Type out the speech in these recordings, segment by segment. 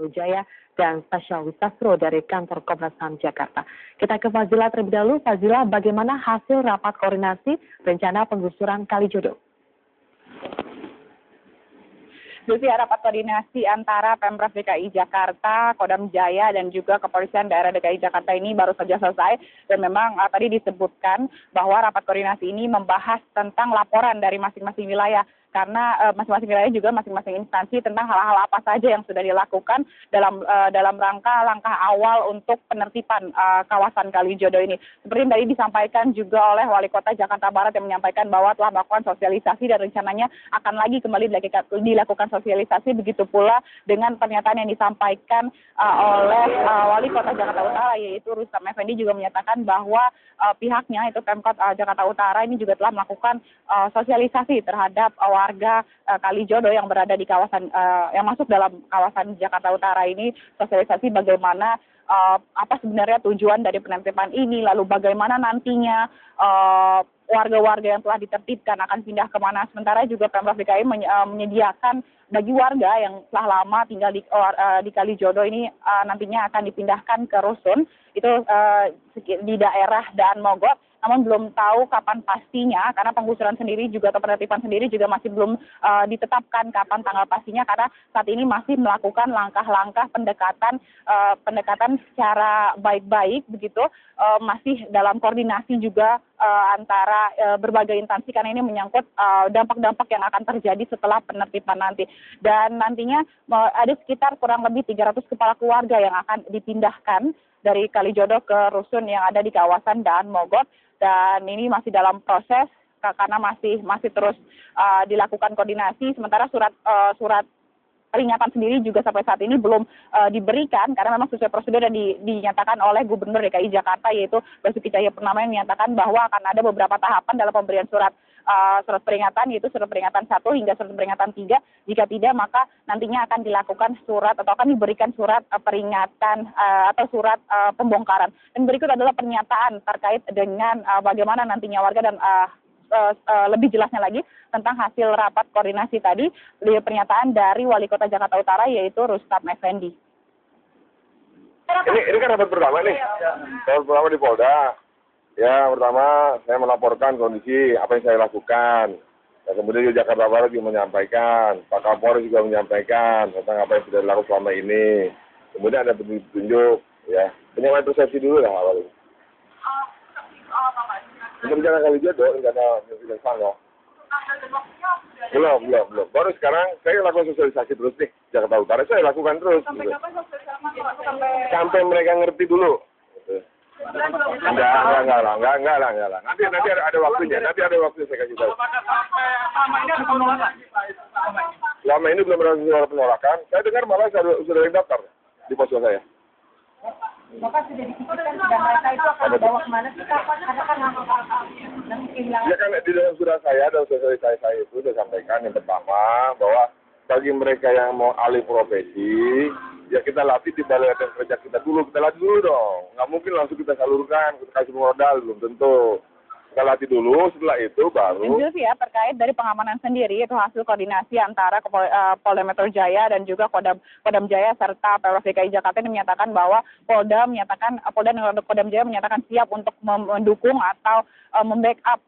Metro Jaya dan Sasha Wisastro dari kantor Komnas HAM Jakarta. Kita ke Fazila terlebih dahulu. Fazila, bagaimana hasil rapat koordinasi rencana penggusuran Kalijodo? Rapat koordinasi antara Pemprov DKI Jakarta, Kodam Jaya, dan juga Kepolisian Daerah DKI Jakarta ini baru saja selesai. Dan memang tadi disebutkan bahwa rapat koordinasi ini membahas tentang laporan dari masing-masing wilayah. Karena masing-masing wilayah juga masing-masing instansi tentang hal-hal apa saja yang sudah dilakukan dalam rangka langkah awal untuk penertiban kawasan Kalijodo ini. Seperti yang tadi disampaikan juga oleh Wali Kota Jakarta Barat yang menyampaikan bahwa telah melakukan sosialisasi dan rencananya akan lagi kembali dilakukan sosialisasi, begitu pula dengan pernyataan yang disampaikan oleh Wali Kota Jakarta Utara yaitu Rustam Effendi juga menyatakan bahwa pihaknya itu Pemkot Jakarta Utara ini juga telah melakukan sosialisasi terhadap warga Kalijodo yang berada di kawasan yang masuk dalam kawasan Jakarta Utara ini, sosialisasi bagaimana apa sebenarnya tujuan dari penertiban ini, lalu bagaimana nantinya warga-warga yang telah ditertibkan akan pindah kemana. Sementara juga Pemprov DKI menyediakan bagi warga yang telah lama tinggal di Kalijodo ini nantinya akan dipindahkan ke rusun itu di daerah Daan Mogot. Namun belum tahu kapan pastinya karena penggusuran sendiri juga atau penertiban sendiri juga masih belum ditetapkan kapan tanggal pastinya, karena saat ini masih melakukan langkah-langkah pendekatan secara baik-baik begitu, masih dalam koordinasi juga antara berbagai instansi karena ini menyangkut dampak-dampak yang akan terjadi setelah penertiban nanti. Dan nantinya ada sekitar kurang lebih 300 kepala keluarga yang akan dipindahkan dari Kalijodo ke rusun yang ada di kawasan Daan Mogot. Dan ini masih dalam proses karena masih terus dilakukan koordinasi. Sementara surat peringatan sendiri juga sampai saat ini belum diberikan karena memang sesuai prosedur yang dinyatakan oleh Gubernur DKI Jakarta yaitu Basuki Cahayapurnama yang menyatakan bahwa akan ada beberapa tahapan dalam pemberian surat peringatan, yaitu surat peringatan 1 hingga surat peringatan 3. Jika tidak, maka nantinya akan dilakukan surat atau akan diberikan surat peringatan atau surat pembongkaran. Dan berikut adalah pernyataan terkait dengan bagaimana nantinya warga dan lebih jelasnya lagi tentang hasil rapat koordinasi tadi, pernyataan dari Wali Kota Jakarta Utara yaitu Rustam Effendi. Ini kan rapat pertama nih, rapat pertama di Polda. Ya, pertama saya melaporkan kondisi apa yang saya lakukan. Dan kemudian di Jakarta Barat juga menyampaikan, Pak Kapolri juga menyampaikan tentang apa yang sudah dilakukan selama ini. Kemudian ada petunjuk, ya, penyampaian persepsi dulu lah awalnya. Untuk rencana Kalijodo, rencana Presiden Sangga. Belum. Baru sekarang saya lakukan sosialisasi terus nih, Jakarta Utara saya lakukan terus. Sampai kapan sosialisasi? Sampai mereka ngerti dulu. Gitu. Enggak lah. Nanti ada waktunya, saya kasih tahu. Selama ini belum ada suara penolakan. Saya dengar malah sudah daftar di posko saya. Bapak sudah dipikirkan dan mereka itu akan dibawa kemana sih? Karena kan ya kan di dalam surat saya dan sosialisasi saya itu sudah sampaikan yang pertama bahwa bagi mereka yang mau alih profesi, ya kita latih di balai latihan kerja kita dulu, kita latih dulu dong. Nggak mungkin langsung kita salurkan, kita kasih modal, belum tentu. Kita latih dulu, setelah itu baru. Ya, terkait dari pengamanan sendiri, itu hasil koordinasi antara Polda Metro Jaya dan juga Kodam Jaya serta Pemprov DKI Jakarta ini menyatakan bahwa Polda dan Kodam Jaya menyatakan siap untuk mendukung atau membackup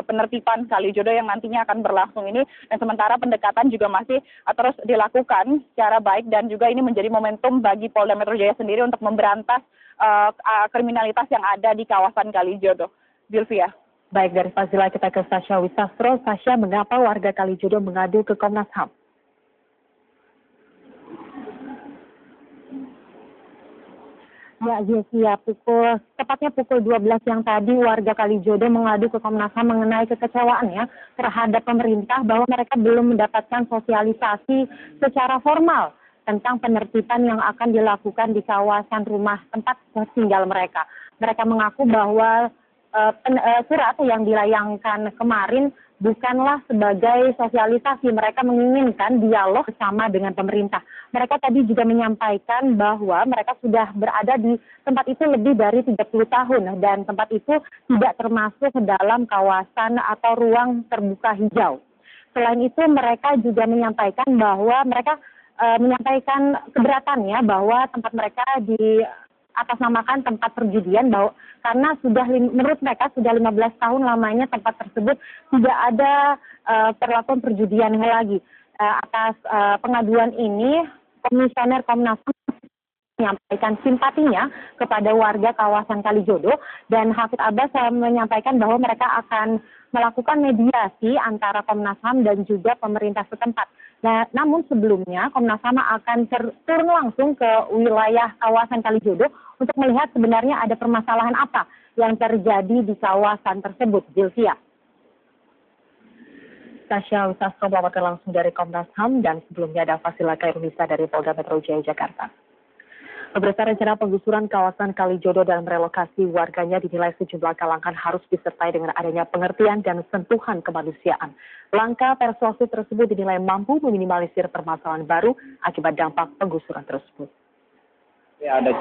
penertiban Kalijodo yang nantinya akan berlangsung ini. Dan sementara pendekatan juga masih terus dilakukan secara baik dan juga ini menjadi momentum bagi Polda Metro Jaya sendiri untuk memberantas kriminalitas yang ada di kawasan Kalijodo. Zilvia. Baik, dari Fazila kita ke Sasha Wisastro. Sasha, mengapa warga Kalijodo mengadu ke Komnas HAM? Ya, Zilvia, tepatnya pukul 12 yang tadi warga Kalijodo mengadu ke Komnas HAM mengenai kekecewaannya terhadap pemerintah bahwa mereka belum mendapatkan sosialisasi secara formal tentang penertiban yang akan dilakukan di kawasan rumah tempat tinggal mereka. Mereka mengaku bahwa surat yang dilayangkan kemarin bukanlah sebagai sosialisasi. Mereka menginginkan dialog bersama dengan pemerintah. Mereka tadi juga menyampaikan bahwa mereka sudah berada di tempat itu lebih dari 30 tahun dan tempat itu tidak termasuk dalam kawasan atau ruang terbuka hijau. Selain itu mereka juga menyampaikan bahwa mereka menyampaikan keberatan ya bahwa tempat mereka di atasnamakan tempat perjudian karena menurut mereka sudah 15 tahun lamanya tempat tersebut tidak ada perlakuan perjudian lagi. Atas pengaduan ini Komisioner Komnas HAM menyampaikan simpatinya kepada warga kawasan Kalijodo dan Hafid Abbas menyampaikan bahwa mereka akan melakukan mediasi antara Komnas HAM dan juga pemerintah setempat. Nah, namun sebelumnya Komnas HAM akan turun langsung ke wilayah kawasan Kalijodo untuk melihat sebenarnya ada permasalahan apa yang terjadi di kawasan tersebut, Zilvia. Tasya Wisastro melaporkan langsung dari Komnas HAM dan sebelumnya ada Fasila Kairunisa dari Polda Metro Jaya Jakarta. Berdasarkan rencana penggusuran kawasan Kalijodo dan relokasi warganya dinilai sejumlah kalangan harus disertai dengan adanya pengertian dan sentuhan kemanusiaan. Langkah persuasif tersebut dinilai mampu meminimalisir permasalahan baru akibat dampak penggusuran tersebut. Ada